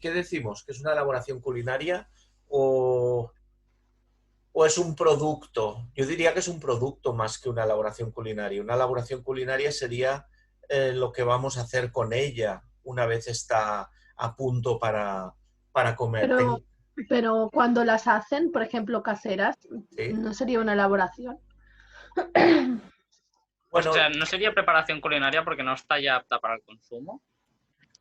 ¿qué decimos? ¿Que es una elaboración culinaria o es un producto? Yo diría que es un producto más que una elaboración culinaria. Una elaboración culinaria sería lo que vamos a hacer con ella una vez está a punto para comer. Pero, pero cuando las hacen, por ejemplo, caseras, ¿Sí? no sería una elaboración. O Bueno, sea, no sería preparación culinaria porque no está ya apta para el consumo.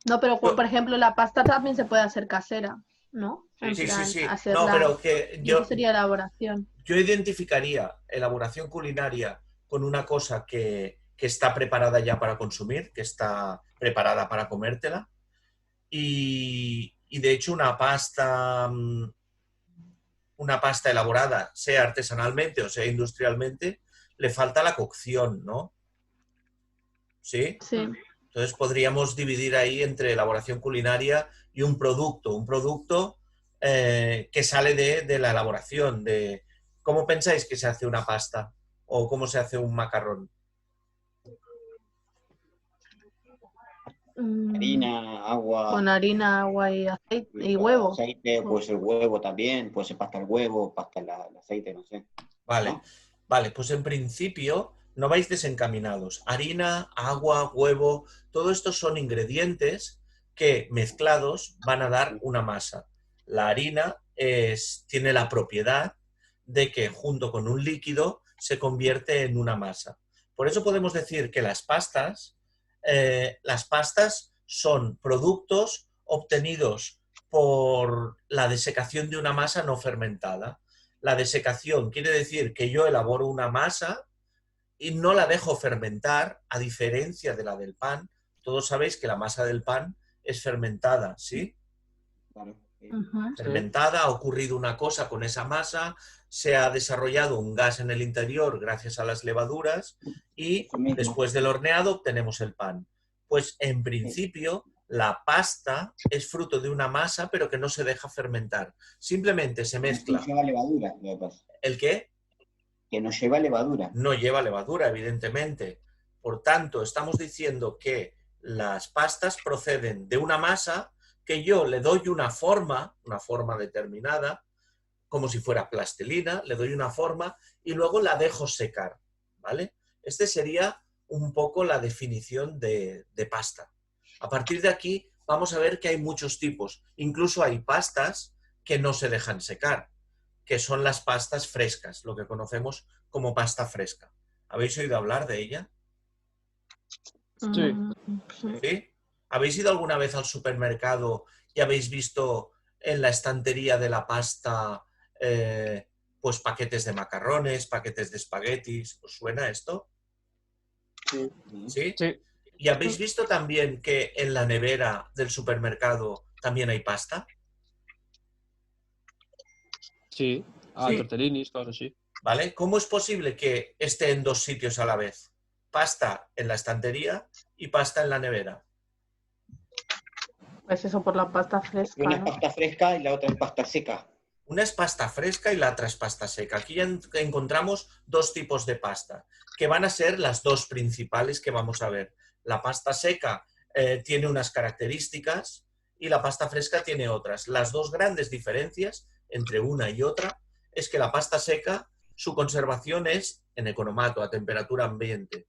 No, pero yo, por ejemplo, la pasta también se puede hacer casera, ¿no? Sí, En sí, sí. sí, plan, sí. No, hacerla. pero que Y eso sería elaboración. yo identificaría elaboración culinaria con una cosa que está preparada ya para consumir, que está preparada para comértela. Y de hecho una pasta elaborada, sea artesanalmente o sea industrialmente, le falta la cocción, ¿no? ¿Sí? Sí. Entonces podríamos dividir ahí entre elaboración culinaria y un producto que sale de la elaboración, de cómo pensáis que se hace una pasta o cómo se hace un macarrón. Mm, Harina, agua, con harina, agua y aceite y huevo. aceite, puede ser huevo también, puede ser pasta al huevo, pasta al aceite, no sé. Vale, ¿No? vale, pues en principio no vais desencaminados. Harina, agua, huevo, todo esto son ingredientes que mezclados van a dar una masa. La harina tiene la propiedad de que junto con un líquido se convierte en una masa. Por eso podemos decir que las pastas son productos obtenidos por la desecación de una masa no fermentada. La desecación quiere decir que yo elaboro una masa y no la dejo fermentar, a diferencia de la del pan. Todos sabéis que la masa del pan es fermentada, ¿sí? Claro. Sí. Ujú. Sí. Fermentada, ha ocurrido una cosa con esa masa, se ha desarrollado un gas en el interior gracias a las levaduras y Eso mismo. después del horneado obtenemos el pan. Pues en Sí. principio la pasta es fruto de una masa pero que no se deja fermentar. Simplemente se No mezcla. lleva levadura, lo que pasa. ¿El qué? Que no lleva levadura. No lleva levadura, evidentemente. Por tanto, estamos diciendo que las pastas proceden de una masa que yo le doy una forma determinada, como si fuera plastilina, le doy una forma y luego la dejo secar, ¿vale? Este sería un poco la definición de pasta. A partir de aquí vamos a ver que hay muchos tipos. Incluso hay pastas que no se dejan secar, que son las pastas frescas, lo que conocemos como pasta fresca. ¿Habéis oído hablar de ella? Sí. Mm, sí. ¿Sí? ¿Habéis ido alguna vez al supermercado y habéis visto en la estantería de la pasta pues paquetes de macarrones, paquetes de espaguetis? ¿Os suena esto? Sí. ¿Sí? Sí. ¿Y habéis visto también que en la nevera del supermercado también hay pasta? Sí. Ah, ¿Sí? tortellinis, cosas así. ¿Vale? ¿Cómo es posible que esté en dos sitios a la vez? Pasta en la estantería y pasta en la nevera. Pues eso por la pasta Porque una fresca, es ¿no? pasta fresca y la otra es pasta seca. Una es pasta fresca y la otra es pasta seca. Aquí ya encontramos dos tipos de pasta, que van a ser las dos principales que vamos a ver. La pasta seca tiene unas características y la pasta fresca tiene otras. Las dos grandes diferencias entre una y otra es que la pasta seca, su conservación es en economato, a temperatura ambiente,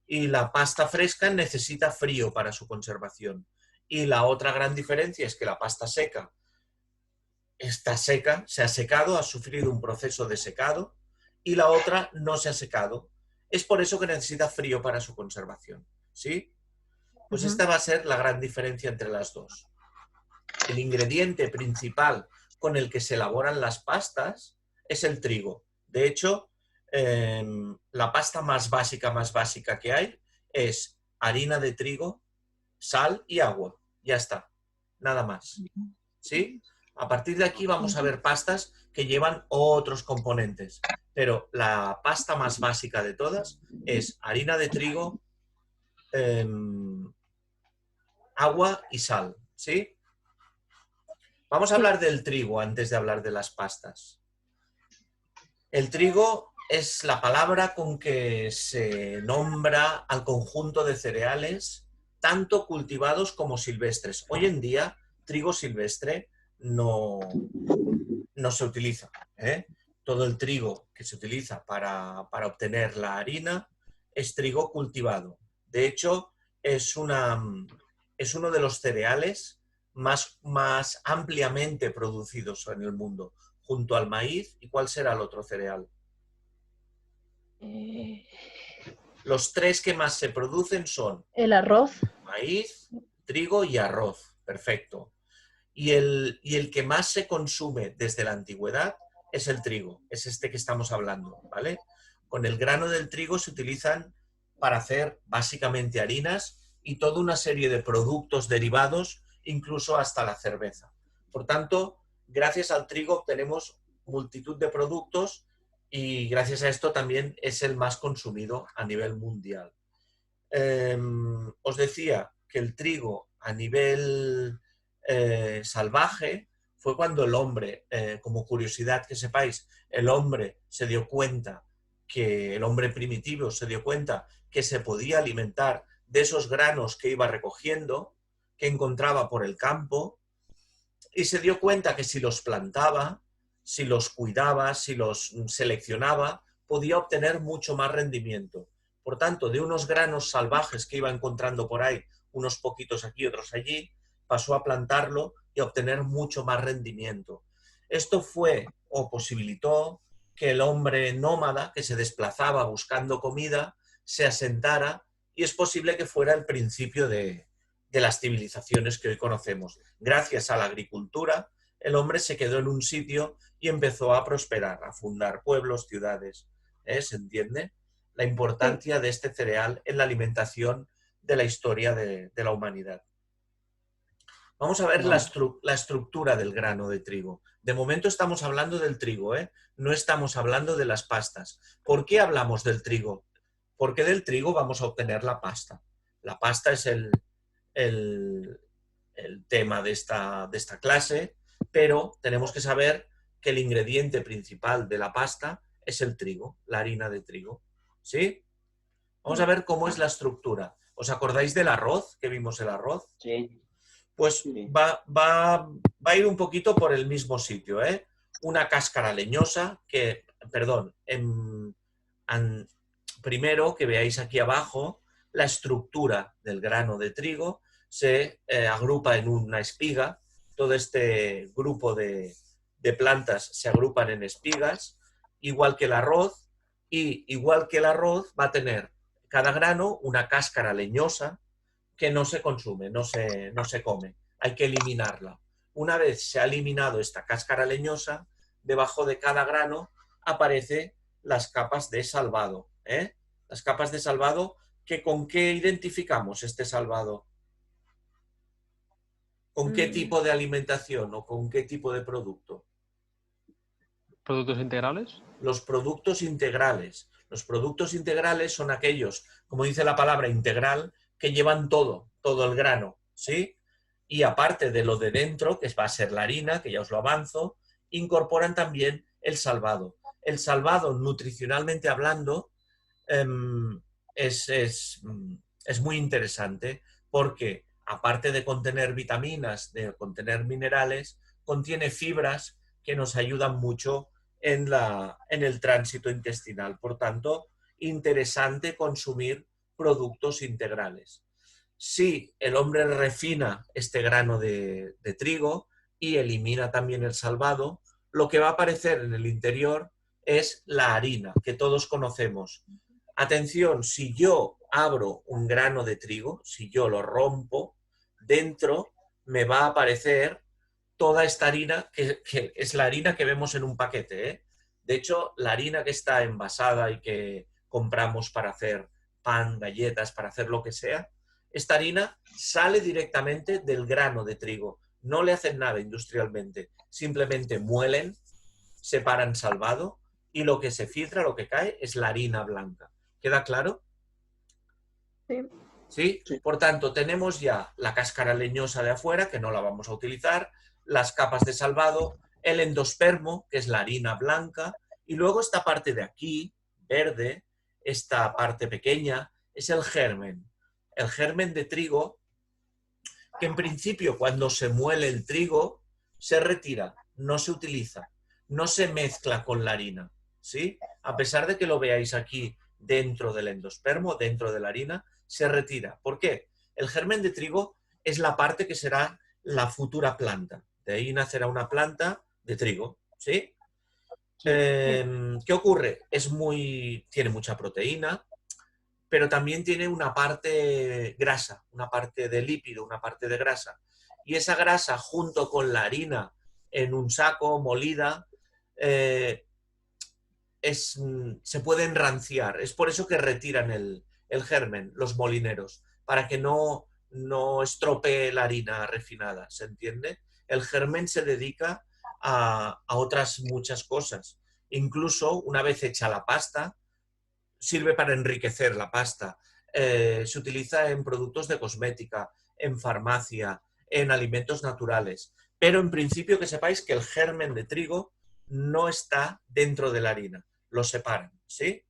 y la pasta fresca necesita frío para su conservación. Y la otra gran diferencia es que la pasta seca está seca, se ha secado, ha sufrido un proceso de secado y la otra no se ha secado. Es por eso que necesita frío para su conservación. ¿Sí? Pues Ujú. esta va a ser la gran diferencia entre las dos. El ingrediente principal con el que se elaboran las pastas es el trigo. De hecho, la pasta más básica que hay es harina de trigo, sal y agua. Ya está. Nada más. ¿Sí? A partir de aquí vamos a ver pastas que llevan otros componentes, pero la pasta más básica de todas es harina de trigo, eh, agua y sal, ¿sí? Vamos a Sí. hablar del trigo antes de hablar de las pastas. El trigo es la palabra con que se nombra al conjunto de cereales, tanto cultivados como silvestres. Hoy en día trigo silvestre no se utiliza, ¿eh? Todo el trigo que se utiliza para obtener la harina es trigo cultivado. De hecho, es uno de los cereales más ampliamente producidos en el mundo, junto al maíz. ¿Y cuál será el otro cereal? Los tres que más se producen son El arroz. maíz, trigo y arroz. Perfecto. Y el que más se consume desde la antigüedad es el trigo, es este que estamos hablando, ¿vale? Con el grano del trigo se utilizan para hacer básicamente harinas y toda una serie de productos derivados, incluso hasta la cerveza. Por tanto, gracias al trigo obtenemos multitud de productos y gracias a esto también es el más consumido a nivel mundial. Os decía que el trigo a nivel salvaje fue cuando el hombre, como curiosidad que sepáis, el hombre se dio cuenta que el hombre primitivo se dio cuenta que se podía alimentar de esos granos que iba recogiendo, que encontraba por el campo, y se dio cuenta que si los plantaba, si los cuidaba, si los seleccionaba, podía obtener mucho más rendimiento. Por tanto, de unos granos salvajes que iba encontrando por ahí, unos poquitos aquí, otros allí, pasó a plantarlo y a obtener mucho más rendimiento. Esto fue o posibilitó que el hombre nómada, que se desplazaba buscando comida, se asentara, y es posible que fuera el principio de las civilizaciones que hoy conocemos. Gracias a la agricultura, el hombre se quedó en un sitio y empezó a prosperar, a fundar pueblos, ciudades. ¿Se entiende? La importancia de este cereal en la alimentación de la historia de la humanidad. Vamos a ver la estructura del grano de trigo. De momento estamos hablando del trigo, ¿eh? No estamos hablando de las pastas. ¿Por qué hablamos del trigo? Porque del trigo vamos a obtener la pasta. La pasta es el tema de esta clase, pero tenemos que saber que el ingrediente principal de la pasta es el trigo, la harina de trigo. ¿Sí? Vamos a ver cómo es la estructura. ¿Os acordáis del arroz? ¿Que vimos el arroz? Sí. Pues Sí. va a ir un poquito por el mismo sitio, ¿eh? Una cáscara leñosa que, perdón, primero que veáis aquí abajo, la estructura del grano de trigo se agrupa en una espiga. Todo este grupo de plantas se agrupan en espigas, igual que el arroz, y igual que el arroz va a tener cada grano una cáscara leñosa que no se consume, no se come, hay que eliminarla. Una vez se ha eliminado esta cáscara leñosa, debajo de cada grano aparecen las capas de salvado, ¿eh? Las capas de salvado, que ¿con qué identificamos este salvado? ¿Con qué tipo de alimentación o con qué tipo de producto? ¿Productos integrales? Los productos integrales. Los productos integrales son aquellos, como dice la palabra integral, que llevan todo el grano, ¿sí? Y aparte de lo de dentro, que va a ser la harina, que ya os lo avanzo, incorporan también el salvado. El salvado, nutricionalmente hablando, es muy interesante porque, aparte de contener vitaminas, de contener minerales, contiene fibras que nos ayudan mucho en el tránsito intestinal. Por tanto, interesante consumir productos integrales. Si el hombre refina este grano de trigo y elimina también el salvado, lo que va a aparecer en el interior es la harina, que todos conocemos. Atención, si yo abro un grano de trigo, si yo lo rompo, dentro me va a aparecer toda esta harina, que es la harina que vemos en un paquete, ¿eh? De hecho, la harina que está envasada y que compramos para hacer pan, galletas, para hacer lo que sea, esta harina sale directamente del grano de trigo. No le hacen nada industrialmente, simplemente muelen, separan salvado y lo que se filtra, lo que cae, es la harina blanca. ¿Queda claro? Sí. ¿Sí? Sí. Por tanto, tenemos ya la cáscara leñosa de afuera, que no la vamos a utilizar, las capas de salvado, el endospermo, que es la harina blanca, y luego esta parte de aquí, verde, esta parte pequeña, es el germen. El germen de trigo que en principio cuando se muele el trigo se retira, no se utiliza, no se mezcla con la harina, ¿sí? A pesar de que lo veáis aquí dentro del endospermo, dentro de la harina, se retira. ¿Por qué? El germen de trigo es la parte que será la futura planta. De ahí nacerá una planta de trigo, ¿sí? ¿Qué ocurre? Tiene mucha proteína, pero también tiene una parte grasa, una parte de lípido, una parte de grasa. Y esa grasa, junto con la harina en un saco, molida, se puede enranciar. Es por eso que retiran el germen, los molineros, para que no estropee la harina refinada, ¿se entiende? El germen se dedica a otras muchas cosas. Incluso, una vez hecha la pasta, sirve para enriquecer la pasta. Se utiliza en productos de cosmética, en farmacia, en alimentos naturales. Pero en principio que sepáis que el germen de trigo no está dentro de la harina. Lo separan, ¿sí?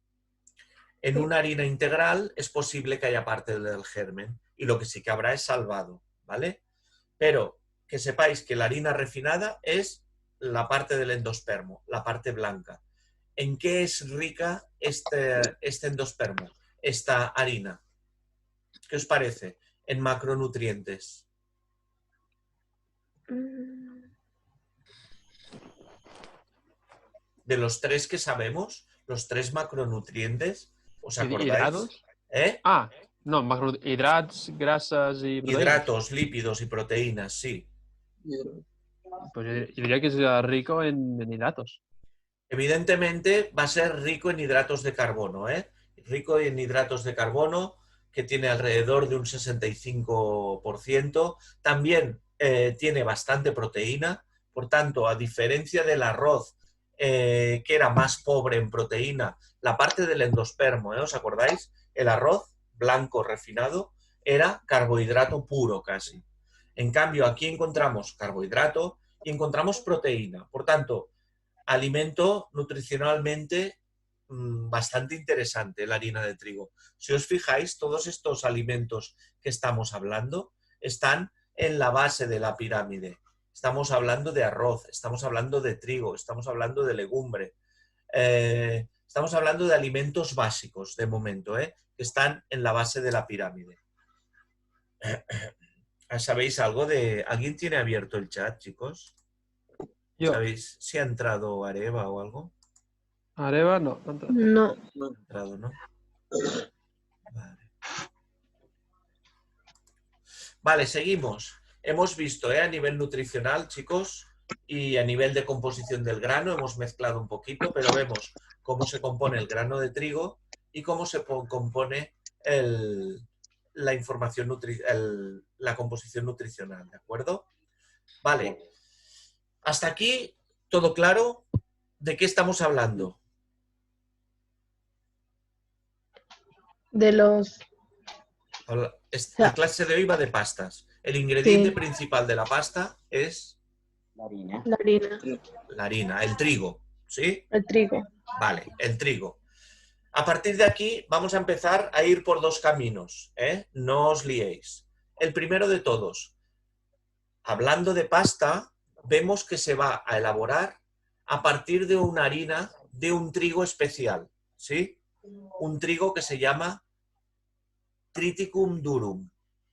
En una harina integral es posible que haya parte del germen y lo que sí que habrá es salvado, ¿vale? Pero que sepáis que la harina refinada es la parte del endospermo, la parte blanca. ¿En qué es rica este endospermo, esta harina? ¿Qué os parece? En macronutrientes. De los 3 que sabemos, los 3 macronutrientes, ¿os acordáis? ¿Hidratos? Ah, no, macrohidratos, grasas y proteínas. Hidratos, lípidos y proteínas, sí. Pues yo diría que sea rico en hidratos. Evidentemente va a ser rico en hidratos de carbono, rico en hidratos de carbono, que tiene alrededor de un 65%. También tiene bastante proteína, por tanto, a diferencia del arroz, que era más pobre en proteína, la parte del endospermo, ¿os acordáis? El arroz blanco refinado era carbohidrato puro casi. En cambio, aquí encontramos carbohidrato y encontramos proteína. Por tanto, alimento nutricionalmente bastante interesante, la harina de trigo. Si os fijáis, todos estos alimentos que estamos hablando están en la base de la pirámide. Estamos hablando de arroz, estamos hablando de trigo, estamos hablando de legumbre, estamos hablando de alimentos básicos de momento, que están en la base de la pirámide. ¿Sabéis algo de...? ¿Alguien tiene abierto el chat, chicos? Yo. ¿Sabéis si ha entrado Areva o algo? Areva no, no ha entrado. No. No ha entrado, ¿no? Vale. Vale, seguimos. Hemos visto a nivel nutricional, chicos, y a nivel de composición del grano, hemos mezclado un poquito, pero vemos cómo se compone el grano de trigo y cómo se compone la información la composición nutricional, ¿de acuerdo? Vale. Hasta aquí, ¿todo claro? ¿De qué estamos hablando? De los... La clase de hoy va de pastas. El ingrediente principal de la pasta es... La harina. La harina. La harina, el trigo, ¿sí? El trigo. Vale, el trigo. A partir de aquí vamos a empezar a ir por 2 caminos, No os liéis. El primero de todos. Hablando de pasta, vemos que se va a elaborar a partir de una harina de un trigo especial, ¿sí? Un trigo que se llama Triticum durum,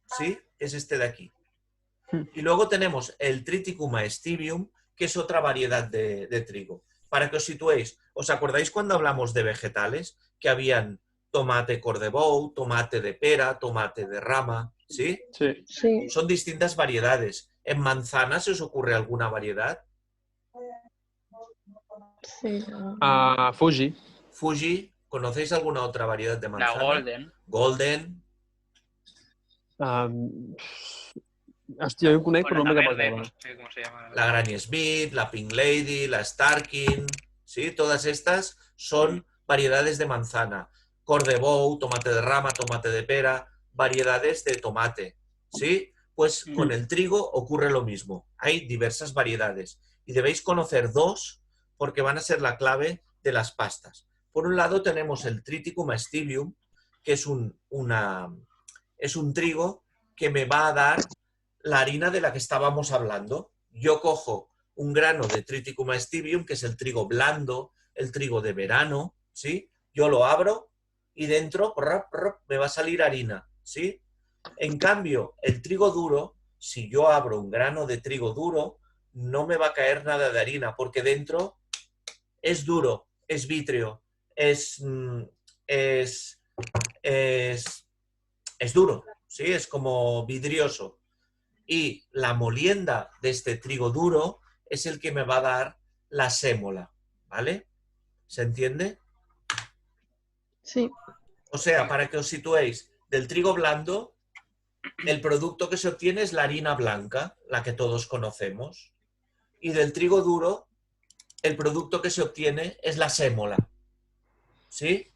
¿sí? Es este de aquí. Y luego tenemos el Triticum aestibium, que es otra variedad de trigo. Para que os situéis, ¿os acordáis cuando hablamos de vegetales? Que habían tomate cordebou, tomate de pera, tomate de rama, ¿sí? Sí. Sí. Son distintas variedades. ¿En manzana se os ocurre alguna variedad? Sí. Fuji. Fuji, ¿conocéis alguna otra variedad de manzana? La Golden. Golden. Hòstia, jo conec, però no La m'he verde, capat. no sé cómo se llama. La Granny Smith, la Pink Lady, la Starkin, ¿sí? Todas estas son variedades de manzana. Cordebou, tomate de rama, tomate de pera, variedades de tomate, ¿sí? Pues con el trigo ocurre lo mismo. Hay diversas variedades y debéis conocer 2 porque van a ser la clave de las pastas. Por un lado tenemos el Triticum aestibium, que es un trigo que me va a dar la harina de la que estábamos hablando. Yo cojo un grano de Triticum aestibium, que es el trigo blando, el trigo de verano, ¿sí? Yo lo abro y dentro me va a salir harina, ¿sí? En cambio, el trigo duro, si yo abro un grano de trigo duro, no me va a caer nada de harina, porque dentro es duro, es vítreo, es duro, ¿sí? Es como vidrioso. Y la molienda de este trigo duro es el que me va a dar la sémola, ¿vale? ¿Se entiende? Sí. O sea, para que os situéis, del trigo blando, el producto que se obtiene es la harina blanca, la que todos conocemos. Y del trigo duro, el producto que se obtiene es la sémola. ¿Sí?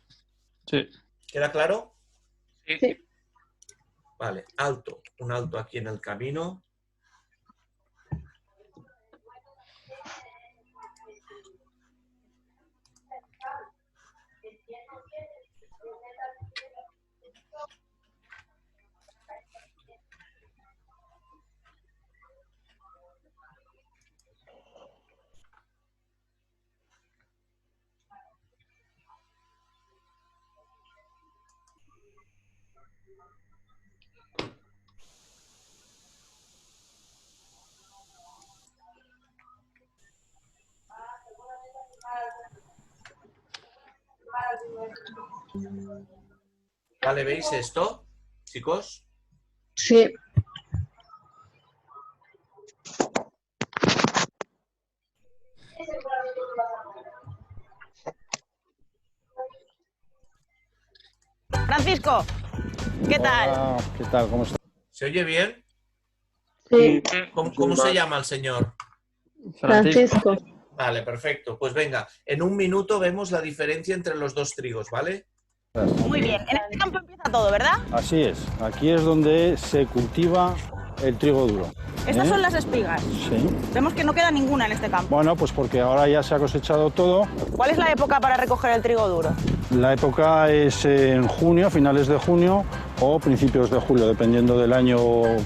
Sí. ¿Queda claro? Sí. Vale, alto. Un alto aquí en el camino. Vale, ¿veis esto, chicos? Sí. Francisco, ¿qué tal? Hola, ¿qué tal? ¿Cómo estás? ¿Se oye bien? Sí. ¿Cómo se llama el señor? Francisco. Vale, perfecto. Pues venga, en un minuto vemos la diferencia entre los dos trigos, ¿vale? Muy bien, en este campo empieza todo, ¿verdad? Así es, aquí es donde se cultiva el trigo duro. Estas son las espigas. Sí. Vemos que no queda ninguna en este campo. Bueno, pues porque ahora ya se ha cosechado todo. ¿Cuál es la época para recoger el trigo duro? La época es en junio, finales de junio o principios de julio, dependiendo del año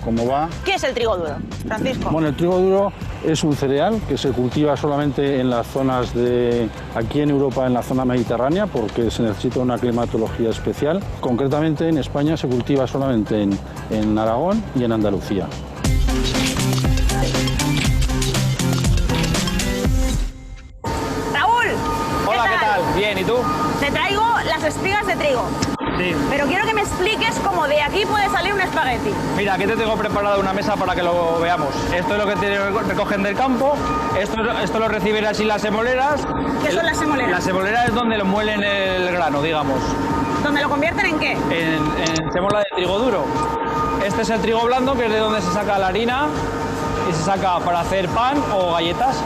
cómo va. ¿Qué es el trigo duro, Francisco? Bueno, el trigo duro es un cereal que se cultiva solamente en las zonas de, aquí en Europa, en la zona mediterránea, porque se necesita una climatología especial. Concretamente en España se cultiva solamente en Aragón y en Andalucía. Raúl. Hola, ¿qué tal? Bien, ¿y tú? Te traigo las espigas de trigo. Sí. Pero quiero que me expliques cómo de aquí puede salir un espagueti. Mira, aquí te tengo preparada una mesa para que lo veamos. Esto es lo que recogen del campo, esto lo reciben así las semoleras. ¿Qué son las semoleras? Las semoleras es donde lo muelen el grano, digamos, ¿Dónde lo convierten en qué? en semola de trigo duro. Este es el trigo blando, que es de donde se saca la harina y se saca para hacer pan o galletas.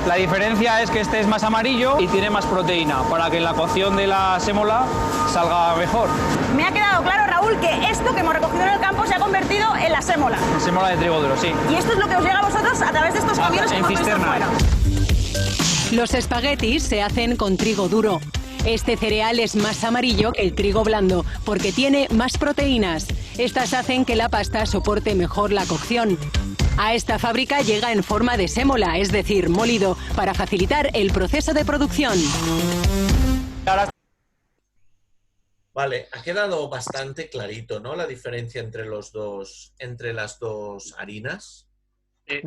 La diferencia es que este es más amarillo y tiene más proteína, para que la cocción de la sémola salga mejor. Me ha quedado claro, Raúl, que esto que hemos recogido en el campo se ha convertido en la sémola. Sémola de trigo duro, sí. Y esto es lo que os llega a vosotros a través de estos camiones que en hemos visto cisterna. fuera. Los espaguetis se hacen con trigo duro. Este cereal es más amarillo que el trigo blando porque tiene más proteínas. Estas hacen que la pasta soporte mejor la cocción. A esta fábrica llega en forma de sémola, es decir, molido, para facilitar el proceso de producción. Vale, ha quedado bastante clarito, ¿no? La diferencia entre las dos harinas. Sí.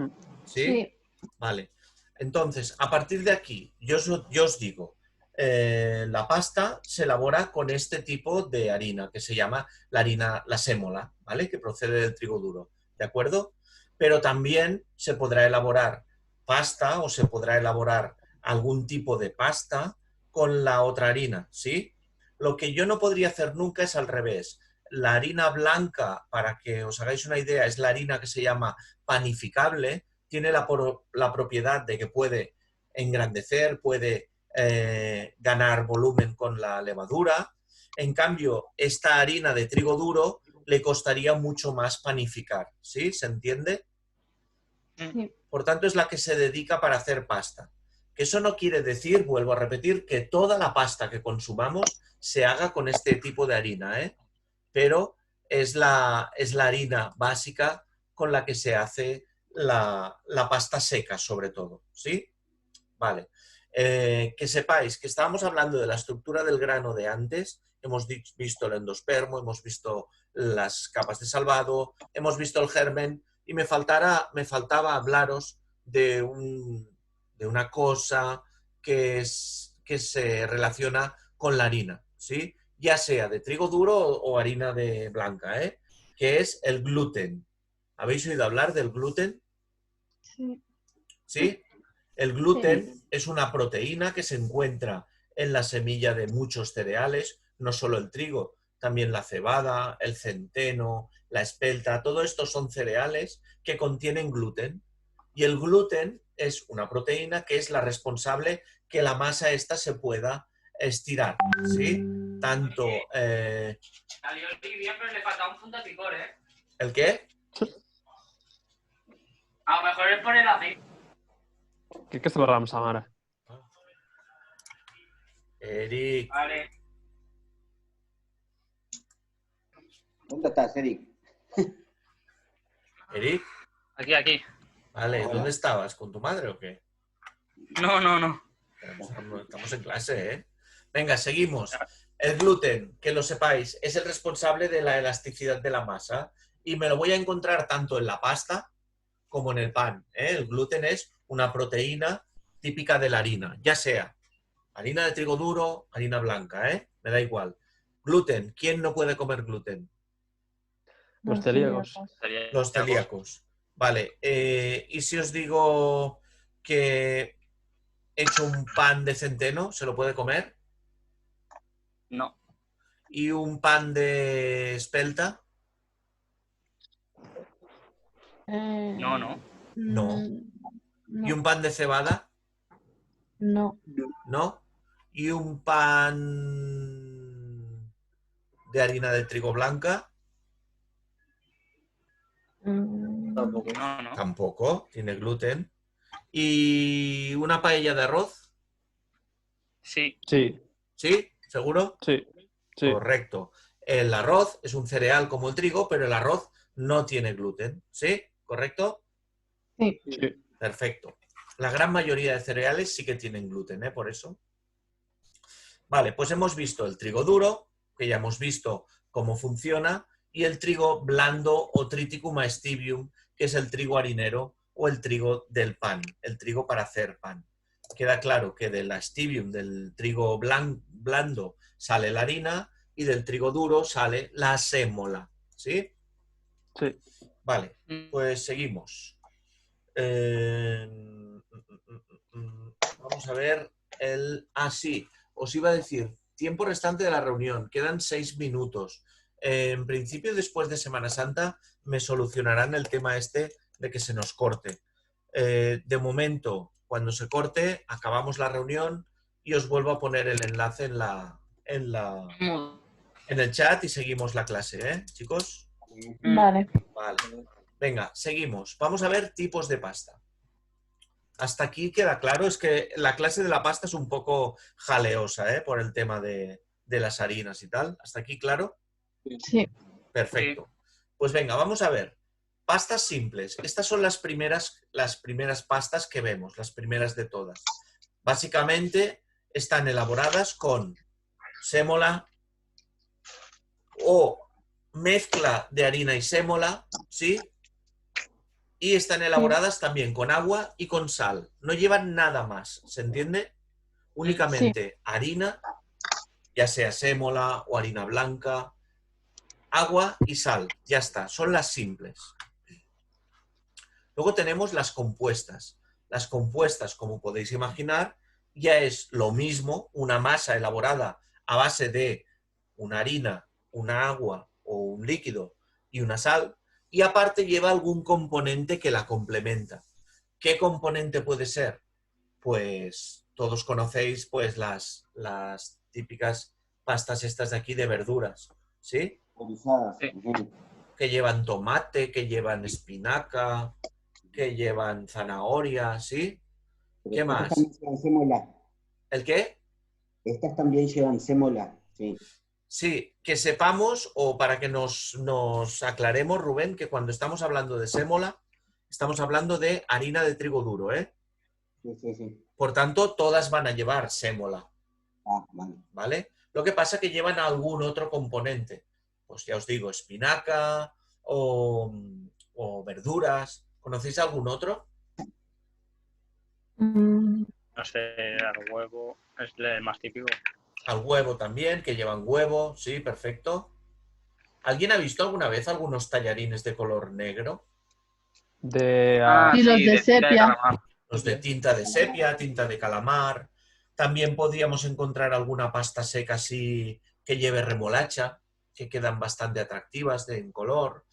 ¿Sí? Sí. Vale. Entonces, a partir de aquí, yo os digo, la pasta se elabora con este tipo de harina, que se llama la sémola, ¿vale? Que procede del trigo duro, ¿de acuerdo? Pero también se podrá elaborar pasta o se podrá elaborar algún tipo de pasta con la otra harina, ¿sí? Lo que yo no podría hacer nunca es al revés. La harina blanca, para que os hagáis una idea, es la harina que se llama panificable, tiene la propiedad de que puede engrandecer, puede ganar volumen con la levadura. En cambio, esta harina de trigo duro le costaría mucho más panificar, ¿sí? ¿Se entiende? Sí. Por tanto, es la que se dedica para hacer pasta. Que eso no quiere decir, vuelvo a repetir, que toda la pasta que consumamos se haga con este tipo de harina, ¿eh? Pero es la harina básica con la que se hace la pasta seca, sobre todo, ¿sí? Vale. Que sepáis que estábamos hablando de la estructura del grano de antes, hemos visto el endospermo, hemos visto las capas de salvado, hemos visto el germen, y me faltaba hablaros de una cosa que se relaciona con la harina, ¿sí? Ya sea de trigo duro o harina de blanca, ¿eh? Que es el gluten. ¿Habéis oído hablar del gluten? Sí. ¿Sí? El gluten Sí. es una proteína que se encuentra en la semilla de muchos cereales, no solo el trigo, también la cebada, el centeno, la espelta, todo esto son cereales que contienen gluten. Y el gluten es una proteína que es la responsable que la masa esta se pueda estirar, ¿sí? Tanto... Salió bien, pero le faltaba un punto de picor, ¿eh? ¿El qué? A lo mejor es por el aceite. Aquesta la Ramsa, ara. Eric, Vale. ¿Dónde estás, Eric? Eric, Aquí. vale, Hola. ¿dónde estabas? ¿Con tu madre o qué? No. Estamos en clase, ¿eh? Venga, seguimos. El gluten, que lo sepáis, es el responsable de la elasticidad de la masa y me lo voy a encontrar tanto en la pasta como en el pan, ¿eh? El gluten es una proteína típica de la harina, ya sea harina de trigo duro, harina blanca, ¿eh? Me da igual. Gluten, ¿quién no puede comer gluten? Los celíacos. Los celíacos. Vale, ¿y si os digo que he hecho un pan de centeno, se lo puede comer? No. ¿Y un pan de espelta? No. No. No. ¿Y un pan de cebada? No. ¿No? ¿Y un pan de harina de trigo blanca? No. Tampoco, tiene gluten. ¿Y una paella de arroz? Sí. Sí, ¿Sí? ¿Seguro? sí, sí. Correcto. El arroz es un cereal como el trigo, pero el arroz no tiene gluten. ¿Sí? ¿Correcto? Sí. Sí. Perfecto. La gran mayoría de cereales sí que tienen gluten, ¿eh? Por eso. Vale, pues hemos visto el trigo duro, que ya hemos visto cómo funciona, y el trigo blando o triticum aestibium, que es el trigo harinero o el trigo del pan, el trigo para hacer pan. Queda claro que del aestibium, del trigo blando, sale la harina y del trigo duro sale la sémola. ¿Sí? Sí. Vale, pues seguimos. Vamos a ver el... Ah, sí, os iba a decir, tiempo restante de la reunión, quedan 6 minutos. En principio, después de Semana Santa, me solucionarán el tema este de que se nos corte. De momento, cuando se corte, acabamos la reunión y os vuelvo a poner el enlace en el chat y seguimos la clase, ¿eh, chicos? Vale. Vale. Venga, seguimos. Vamos a ver tipos de pasta. Hasta aquí queda claro, es que la clase de la pasta es un poco jaleosa, ¿eh? Por el tema de las harinas y tal. ¿Hasta aquí claro? Sí. Perfecto. Pues venga, vamos a ver. Pastas simples. Estas son las primeras pastas que vemos, las primeras de todas. Básicamente están elaboradas con sémola o mezcla de harina y sémola, ¿sí? Y están elaboradas también con agua y con sal. No llevan nada más, ¿se entiende? Únicamente harina, ya sea sémola o harina blanca, agua y sal. Ya está, son las simples. Luego tenemos las compuestas. Las compuestas, como podéis imaginar, ya es lo mismo, una masa elaborada a base de una harina, una agua o un líquido y una sal, y aparte lleva algún componente que la complementa. ¿Qué componente puede ser? Pues todos conocéis pues las típicas pastas estas de aquí de verduras, ¿sí? Sí. Que llevan tomate, que llevan espinaca, que llevan zanahoria, ¿sí? ¿Qué más? Estas también llevan sémola. ¿El qué? Estas también llevan sémola, sí. Sí, que sepamos, o para que nos aclaremos, Rubén, que cuando estamos hablando de sémola, estamos hablando de harina de trigo duro, ¿eh? Sí. Por tanto, todas van a llevar sémola, Ah, vale. ¿vale? Lo que pasa es que llevan algún otro componente. Pues ya os digo, espinaca o verduras. ¿Conocéis algún otro? No sé, al huevo es el más típico. Al huevo también, que llevan huevo, sí, perfecto. ¿Alguien ha visto alguna vez algunos tallarines de color negro? De, Y los de tinta sepia. calamar. Los de tinta de sepia, tinta de calamar. También podríamos encontrar alguna pasta seca así que lleve remolacha, que quedan bastante atractivas en color.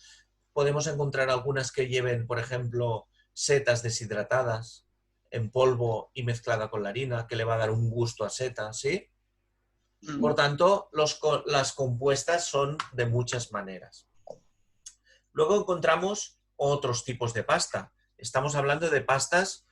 Podemos encontrar algunas que lleven, por ejemplo, setas deshidratadas en polvo y mezclada con la harina, que le va a dar un gusto a seta, ¿sí? Por tanto, las compuestas son de muchas maneras. Luego encontramos otros tipos de pasta. Estamos hablando de pastas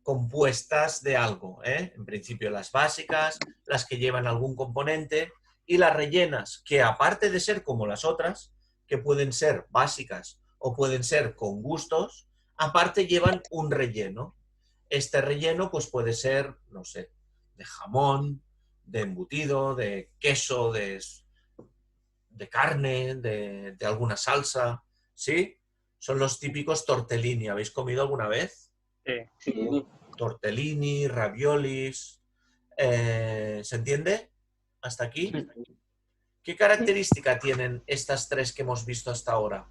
compuestas de algo, ¿eh? En principio las básicas, las que llevan algún componente, y las rellenas, que aparte de ser como las otras, que pueden ser básicas o pueden ser con gustos, aparte llevan un relleno. Este relleno pues puede ser, no sé, de jamón, de embutido, de queso, de carne, de alguna salsa, ¿sí? Son los típicos tortellini. ¿Habéis comido alguna vez? Sí. Tortellini, raviolis. ¿Se entiende? ¿Hasta aquí? ¿Qué característica tienen estas tres que hemos visto hasta ahora?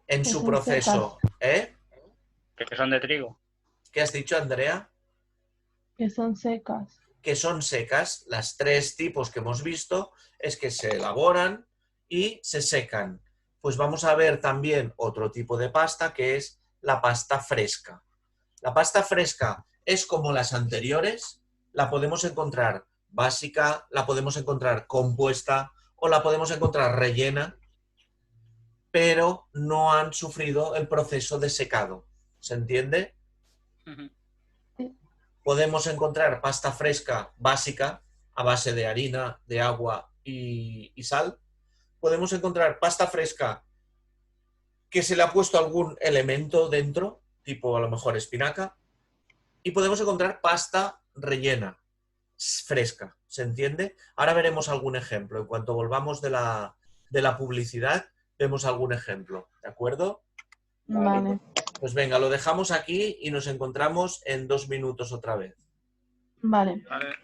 En su son proceso, ¿eh? Que son de trigo. ¿Qué has dicho, Andrea? Que son secas. Que son secas. Las tres tipos que hemos visto es que se elaboran y se secan. Pues vamos a ver también otro tipo de pasta, que es la pasta fresca. La pasta fresca es como las anteriores, la podemos encontrar básica, la podemos encontrar compuesta o la podemos encontrar rellena, pero no han sufrido el proceso de secado. ¿Se entiende? Podemos encontrar pasta fresca básica a base de harina, de agua y sal. Podemos encontrar pasta fresca que se le ha puesto algún elemento dentro, tipo a lo mejor espinaca, y podemos encontrar pasta rellena, fresca, ¿se entiende? Ahora veremos algún ejemplo. En cuanto volvamos de la publicidad, vemos algún ejemplo, ¿de acuerdo? Vale. Pues venga, lo dejamos aquí y nos encontramos en 2 minutos otra vez. Vale. Vale.